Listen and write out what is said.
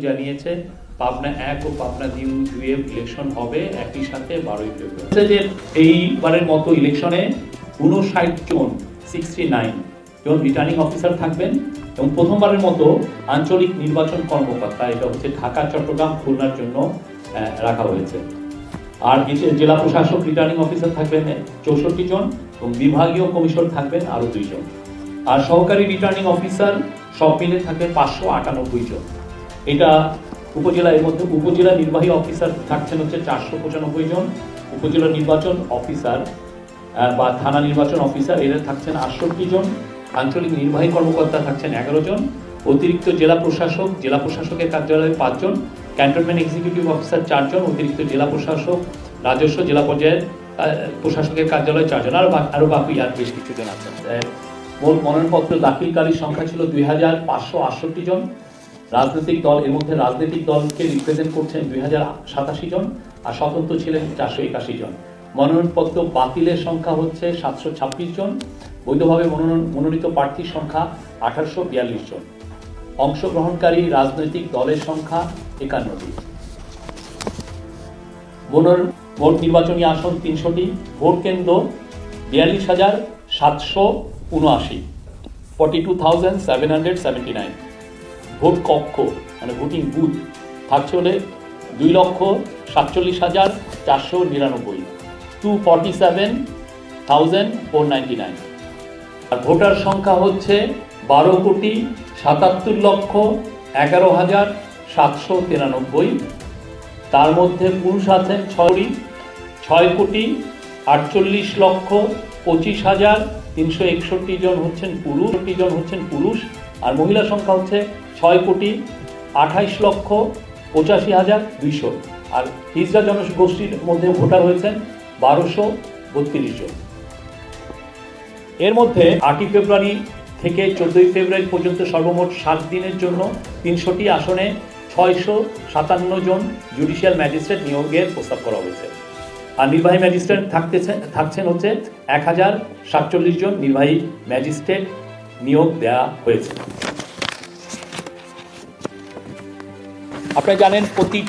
জানিয়েছে পাবনা 1 ও পাবনা 2 এর ইলেকশন হবে একই সাথে 12ই ফেব্রুয়ারি। যে এইবারের মতো ইলেকশনে 59 জন 69 জন রিটার্নিং অফিসার থাকবেন এবং প্রথমবারের মতো আঞ্চলিক নির্বাচন কর্মকর্তা, এটা হচ্ছে ঢাকা, চট্টগ্রাম, খুলনার জন্য রাখা হয়েছে। আর জেলা প্রশাসক রিটার্নিং অফিসার থাকবেন 64 জন এবং বিভাগীয় কমিশন থাকবেন আরো 2 জন। আর সহকারী রিটার্নিং অফিসার সব মিলে থাকবে 598 জন। এটা উপজেলা, এর মধ্যে উপজেলা নির্বাহী অফিসার থাকছেন হচ্ছে 495 জন, উপজেলা নির্বাচন অফিসার বা থানা নির্বাচন অফিসার এরা থাকছেন 68 জন, আঞ্চলিক নির্বাহী কর্মকর্তা থাকছেন 11 জন, অতিরিক্ত জেলা প্রশাসকের কার্যালয়ে 5 জন, ক্যান্টনমেন্ট এক্সিকিউটিভ অফিসার 4 জন, অতিরিক্ত জেলা প্রশাসক রাজস্ব জেলা পর্যায়ের প্রশাসকের কার্যালয়ে 4 জন, আরো বাকি আর বেশ কিছু জন আছেন। মোট মনোনয়নপত্র দাখিলকারীর সংখ্যা ছিল 2568 জন। রাজনৈতিক দল, এর মধ্যে রাজনৈতিক দলকে রিপ্রেজেন্ট করছেন 2087 জন আর স্বতন্ত্র ছিলেন 481 জন। মনোনয়নপত্র বাতিলের সংখ্যা হচ্ছে 726 জন। বৈধভাবে মনোনীত প্রার্থীর সংখ্যা 1842 জন। অংশগ্রহণকারী রাজনৈতিক দলের সংখ্যা 51টি। মোট নির্বাচনী আসন 300টি। ভোট কেন্দ্র 42,779, 42,779। ভোট কক্ষ মানে ভোটিং বুথ থাকছে হলে 2,47,499, 247,499। আর ভোটার সংখ্যা হচ্ছে 12,77,11,793। তার মধ্যে পুরুষ আছেন 6,48,25,361 জন হচ্ছেন পুরুষ, আর মহিলা সংখ্যা হচ্ছে 6,28,85,200। আর হিজড়া জনগোষ্ঠীর মধ্যে ভোটার হয়েছেন 1,232 জন। এর মধ্যে 8ই ফেব্রুয়ারি থেকে 14ই ফেব্রুয়ারি পর্যন্ত সর্বমোট 7 দিনের জন্য 300টি আসনে 657 জন জুডিশিয়াল ম্যাজিস্ট্রেট নিয়োগের প্রস্তাব করা হয়েছে। আর নির্বাহী ম্যাজিস্ট্রেট থাকছেন হচ্ছে 1047 জন নির্বাহী ম্যাজিস্ট্রেট নিয়োগ দেওয়া হয়েছে। আপনারা জানেন প্রতিটি